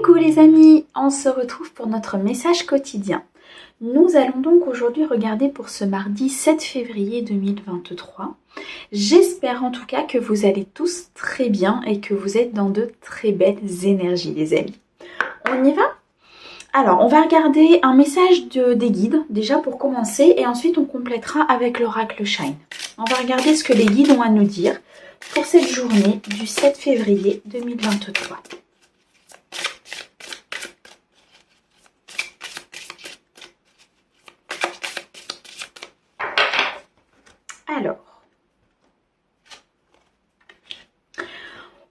Coucou les amis, on se retrouve pour notre message quotidien. Nous allons donc aujourd'hui regarder pour ce mardi 7 février 2023. J'espère en tout cas que vous allez tous très bien et que vous êtes dans de très belles énergies les amis. On y va? Alors, on va regarder un message des guides déjà pour commencer et ensuite on complétera avec l'oracle Shine. On va regarder ce que les guides ont à nous dire pour cette journée du 7 février 2023. Alors,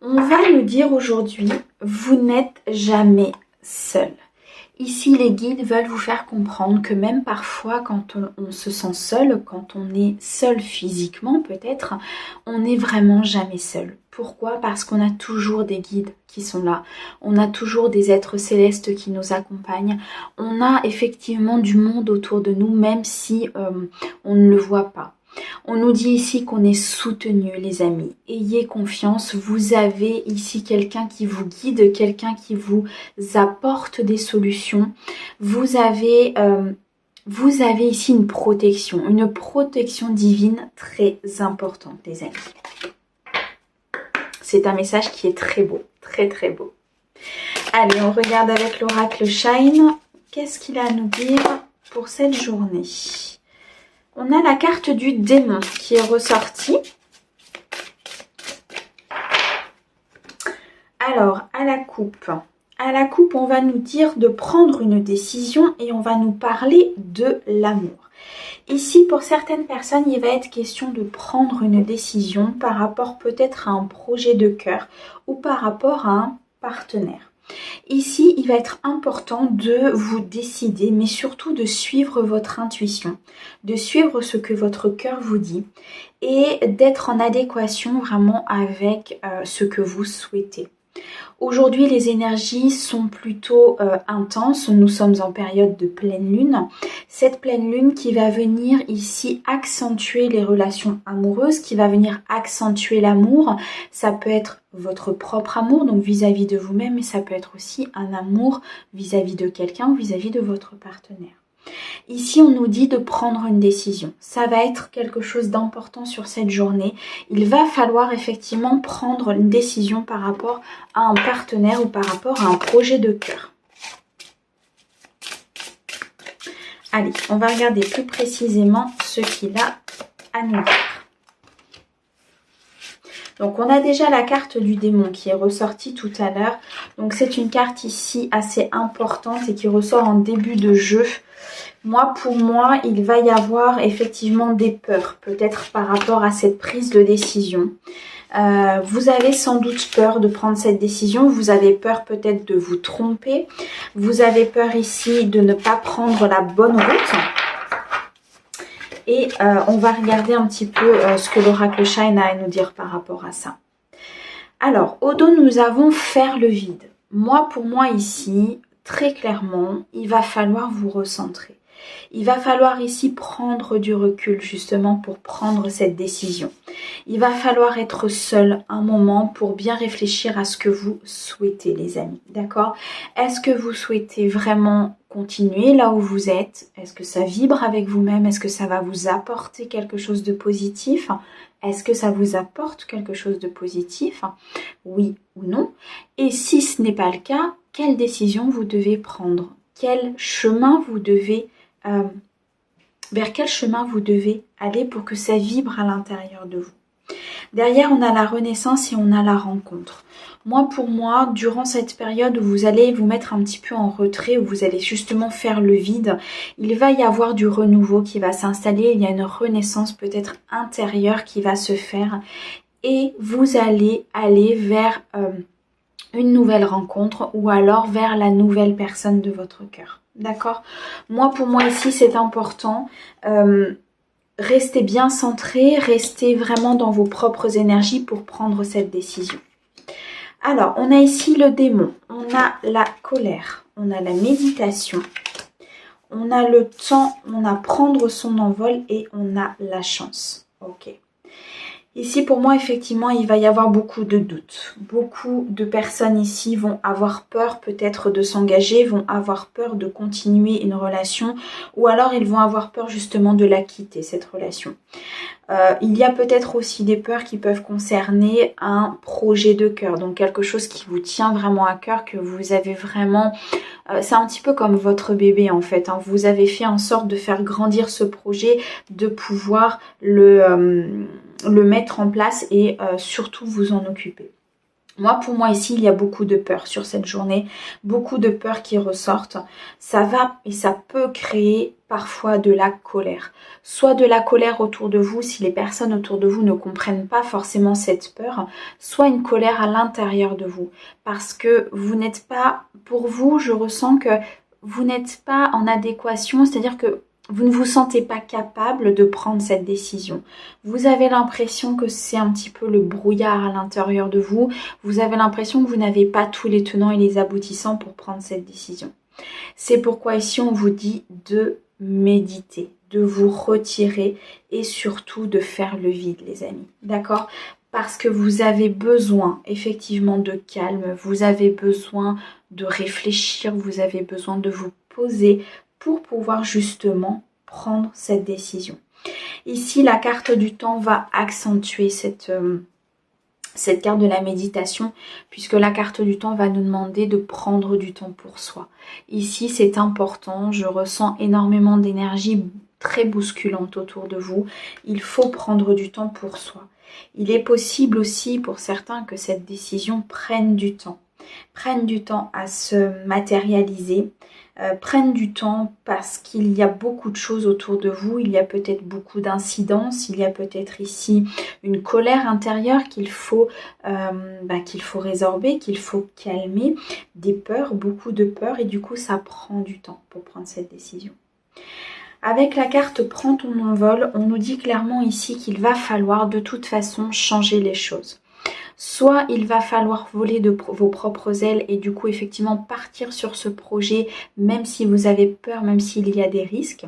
on va nous dire aujourd'hui, vous n'êtes jamais seul. Ici, les guides veulent vous faire comprendre que même parfois, quand on se sent seul, quand on est seul physiquement peut-être, on n'est vraiment jamais seul. Pourquoi? Parce qu'on a toujours des guides qui sont là. On a toujours des êtres célestes qui nous accompagnent. On a effectivement du monde autour de nous, même si on ne le voit pas. On nous dit ici qu'on est soutenu les amis. Ayez confiance, vous avez ici quelqu'un qui vous guide, quelqu'un qui vous apporte des solutions. Vous avez ici une protection divine très importante les amis. C'est un message qui est très beau, très très beau. Allez, on regarde avec l'oracle Shine. Qu'est-ce qu'il a à nous dire pour cette journée ? On a la carte du démon qui est ressortie. Alors, à la coupe, on va nous dire de prendre une décision et on va nous parler de l'amour. Ici, pour certaines personnes, il va être question de prendre une décision par rapport peut-être à un projet de cœur ou par rapport à un partenaire. Ici, il va être important de vous décider, mais surtout de suivre votre intuition, de suivre ce que votre cœur vous dit et d'être en adéquation vraiment avec ce que vous souhaitez. Aujourd'hui, les énergies sont plutôt intenses. Nous sommes en période de pleine lune. Cette pleine lune qui va venir ici accentuer les relations amoureuses, qui va venir accentuer l'amour. Ça peut être votre propre amour, donc vis-à-vis de vous-même, mais ça peut être aussi un amour vis-à-vis de quelqu'un ou vis-à-vis de votre partenaire. Ici, on nous dit de prendre une décision. Ça va être quelque chose d'important sur cette journée. Il va falloir effectivement prendre une décision par rapport à un partenaire ou par rapport à un projet de cœur. Allez, on va regarder plus précisément ce qu'il a à nous dire. Donc, on a déjà la carte du démon qui est ressortie tout à l'heure. Donc, c'est une carte ici assez importante et qui ressort en début de jeu. Pour moi, il va y avoir effectivement des peurs, peut-être par rapport à cette prise de décision. Vous avez sans doute peur de prendre cette décision, vous avez peur peut-être de vous tromper, vous avez peur ici de ne pas prendre la bonne route. Et on va regarder un petit peu ce que l'oracle Shine a à nous dire par rapport à ça. Alors, au dos, nous avons faire le vide. Pour moi ici, très clairement, il va falloir vous recentrer. Il va falloir ici prendre du recul justement pour prendre cette décision. Il va falloir être seul un moment pour bien réfléchir à ce que vous souhaitez les amis. D'accord? Est-ce que vous souhaitez vraiment continuer là où vous êtes? Est-ce que ça vibre avec vous-même? Est-ce que ça va vous apporter quelque chose de positif? Est-ce que ça vous apporte quelque chose de positif? Oui ou non? Et si ce n'est pas le cas, quelle décision vous devez prendre? Quel chemin vous devez vers quel chemin vous devez aller pour que ça vibre à l'intérieur de vous. Derrière, on a la renaissance et on a la rencontre. Pour moi, durant cette période où vous allez vous mettre un petit peu en retrait, où vous allez justement faire le vide, il va y avoir du renouveau qui va s'installer, il y a une renaissance peut-être intérieure qui va se faire et vous allez aller vers une nouvelle rencontre ou alors vers la nouvelle personne de votre cœur. D'accord? Pour moi ici, c'est important. Restez bien centré, restez vraiment dans vos propres énergies pour prendre cette décision. Alors, on a ici le démon, on a la colère, on a la méditation, on a le temps, on a prendre son envol et on a la chance. Ok. Ici, pour moi, effectivement, il va y avoir beaucoup de doutes. Beaucoup de personnes ici vont avoir peur peut-être de s'engager, vont avoir peur de continuer une relation, ou alors ils vont avoir peur justement de la quitter, cette relation. Il y a peut-être aussi des peurs qui peuvent concerner un projet de cœur, donc quelque chose qui vous tient vraiment à cœur, que vous avez vraiment... c'est un petit peu comme votre bébé en fait, hein. Vous avez fait en sorte de faire grandir ce projet, de pouvoir le mettre en place et surtout vous en occuper. Moi, pour moi, ici, il y a beaucoup de peur sur cette journée, beaucoup de peurs qui ressortent. Ça va et ça peut créer parfois de la colère. Soit de la colère autour de vous, si les personnes autour de vous ne comprennent pas forcément cette peur, soit une colère à l'intérieur de vous. Parce que vous n'êtes pas, pour vous, je ressens que vous n'êtes pas en adéquation, c'est-à-dire que vous ne vous sentez pas capable de prendre cette décision. Vous avez l'impression que c'est un petit peu le brouillard à l'intérieur de vous. Vous avez l'impression que vous n'avez pas tous les tenants et les aboutissants pour prendre cette décision. C'est pourquoi ici on vous dit de méditer, de vous retirer et surtout de faire le vide, les amis. D'accord ? Parce que vous avez besoin effectivement de calme, vous avez besoin de réfléchir, vous avez besoin de vous poser pour pouvoir justement prendre cette décision. Ici, la carte du temps va accentuer cette carte de la méditation, puisque la carte du temps va nous demander de prendre du temps pour soi. Ici, c'est important, je ressens énormément d'énergie très bousculante autour de vous. Il faut prendre du temps pour soi. Il est possible aussi pour certains que cette décision prenne du temps à se matérialiser, prennent du temps parce qu'il y a beaucoup de choses autour de vous, il y a peut-être beaucoup d'incidences, il y a peut-être ici une colère intérieure qu'il faut résorber, qu'il faut calmer, des peurs, beaucoup de peurs, et du coup ça prend du temps pour prendre cette décision. Avec la carte « Prends ton envol », on nous dit clairement ici qu'il va falloir de toute façon changer les choses. Soit il va falloir voler de vos propres ailes et du coup effectivement partir sur ce projet même si vous avez peur, même s'il y a des risques.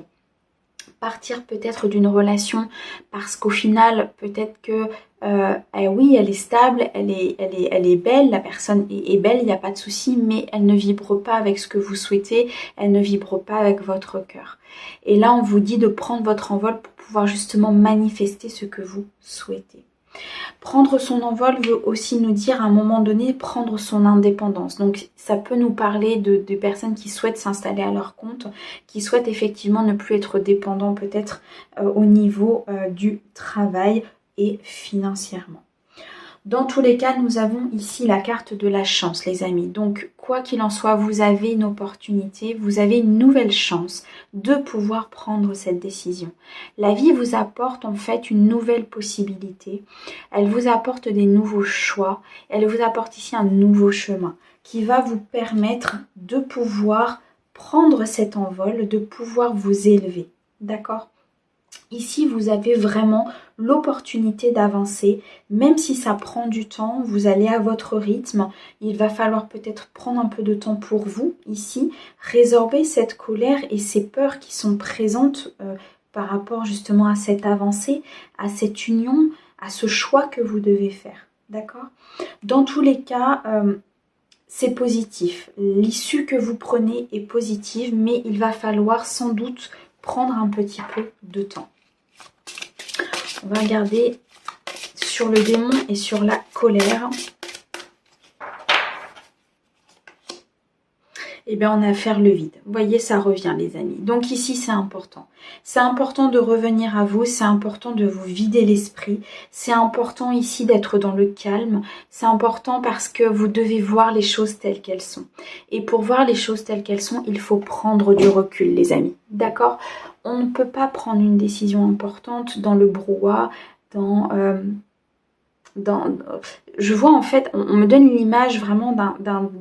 Partir peut-être d'une relation parce qu'au final peut-être que oui elle est stable, elle est belle, la personne est belle, il n'y a pas de souci, mais elle ne vibre pas avec ce que vous souhaitez, elle ne vibre pas avec votre cœur. Et là on vous dit de prendre votre envol pour pouvoir justement manifester ce que vous souhaitez. Prendre son envol veut aussi nous dire à un moment donné prendre son indépendance. Donc ça peut nous parler de personnes qui souhaitent s'installer à leur compte, qui souhaitent effectivement ne plus être dépendants peut-être au niveau du travail et financièrement. Dans tous les cas, nous avons ici la carte de la chance, les amis. Donc, quoi qu'il en soit, vous avez une opportunité, vous avez une nouvelle chance de pouvoir prendre cette décision. La vie vous apporte en fait une nouvelle possibilité. Elle vous apporte des nouveaux choix. Elle vous apporte ici un nouveau chemin qui va vous permettre de pouvoir prendre cet envol, de pouvoir vous élever. D'accord ? Ici, vous avez vraiment l'opportunité d'avancer, même si ça prend du temps, vous allez à votre rythme. Il va falloir peut-être prendre un peu de temps pour vous, ici, résorber cette colère et ces peurs qui sont présentes par rapport justement à cette avancée, à cette union, à ce choix que vous devez faire. D'accord ? Dans tous les cas, c'est positif. L'issue que vous prenez est positive, mais il va falloir sans doute prendre un petit peu de temps. On va regarder sur le démon et sur la colère. Eh bien, on a à faire le vide. Vous voyez, ça revient, les amis. Donc ici, c'est important. C'est important de revenir à vous. C'est important de vous vider l'esprit. C'est important ici d'être dans le calme. C'est important parce que vous devez voir les choses telles qu'elles sont. Et pour voir les choses telles qu'elles sont, il faut prendre du recul, les amis. D'accord ? On ne peut pas prendre une décision importante dans le brouhaha, je vois en fait, on me donne l'image vraiment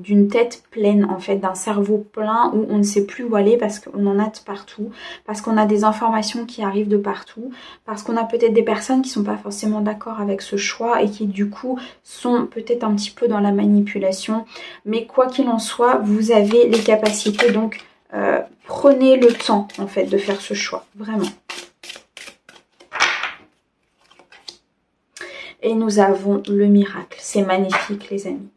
d'une tête pleine en fait, d'un cerveau plein où on ne sait plus où aller parce qu'on en a de partout, parce qu'on a des informations qui arrivent de partout, parce qu'on a peut-être des personnes qui ne sont pas forcément d'accord avec ce choix et qui du coup sont peut-être un petit peu dans la manipulation. Mais quoi qu'il en soit, vous avez les capacités, donc prenez le temps en fait de faire ce choix, vraiment. et nous avons le miracle. C'est magnifique les amis.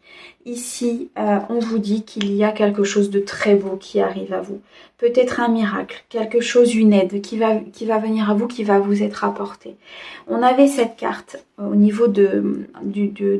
Ici, on vous dit qu'il y a quelque chose de très beau qui arrive à vous. Peut-être un miracle, quelque chose, une aide qui va venir à vous, qui va vous être apportée. On avait cette carte au niveau de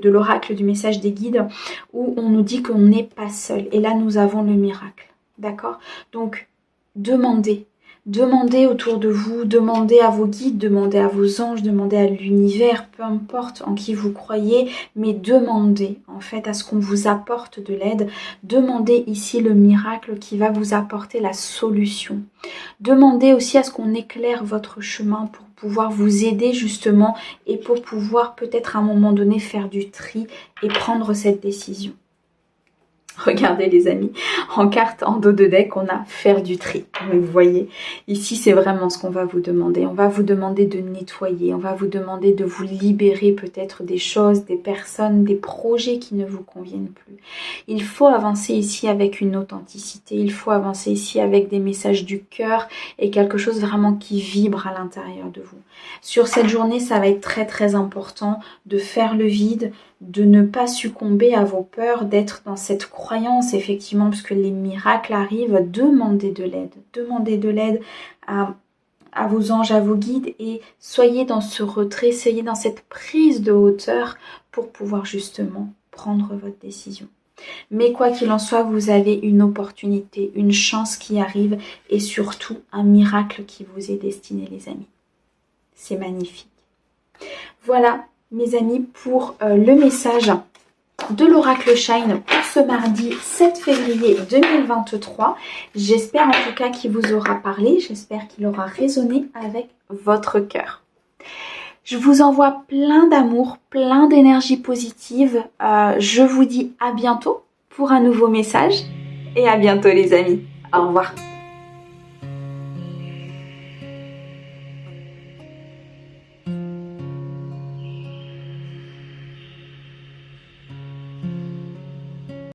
l'oracle du message des guides où on nous dit qu'on n'est pas seul. Et là, nous avons le miracle. D'accord? Donc, demandez. Demandez autour de vous, demandez à vos guides, demandez à vos anges, demandez à l'univers, peu importe en qui vous croyez, mais demandez en fait à ce qu'on vous apporte de l'aide. Demandez ici le miracle qui va vous apporter la solution. Demandez aussi à ce qu'on éclaire votre chemin pour pouvoir vous aider justement et pour pouvoir peut-être à un moment donné faire du tri et prendre cette décision. Regardez les amis, en carte en dos de deck, on a faire du tri. Vous voyez, ici c'est vraiment ce qu'on va vous demander. On va vous demander de nettoyer, on va vous demander de vous libérer peut-être des choses, des personnes, des projets qui ne vous conviennent plus. Il faut avancer ici avec une authenticité, il faut avancer ici avec des messages du cœur et quelque chose vraiment qui vibre à l'intérieur de vous. Sur cette journée, ça va être très très important de faire le vide, de ne pas succomber à vos peurs, d'être dans cette croyance effectivement, puisque les miracles arrivent, demandez de l'aide à vos anges, à vos guides et soyez dans ce retrait, soyez dans cette prise de hauteur pour pouvoir justement prendre votre décision. Mais quoi qu'il en soit, vous avez une opportunité, une chance qui arrive et surtout un miracle qui vous est destiné les amis. C'est magnifique. Voilà mes amis pour le message de l'Oracle Shine pour ce mardi 7 février 2023. J'espère en tout cas qu'il vous aura parlé, j'espère qu'il aura résonné avec votre cœur. Je vous envoie plein d'amour, plein d'énergie positive. Je vous dis à bientôt pour un nouveau message et à bientôt les amis. Au revoir.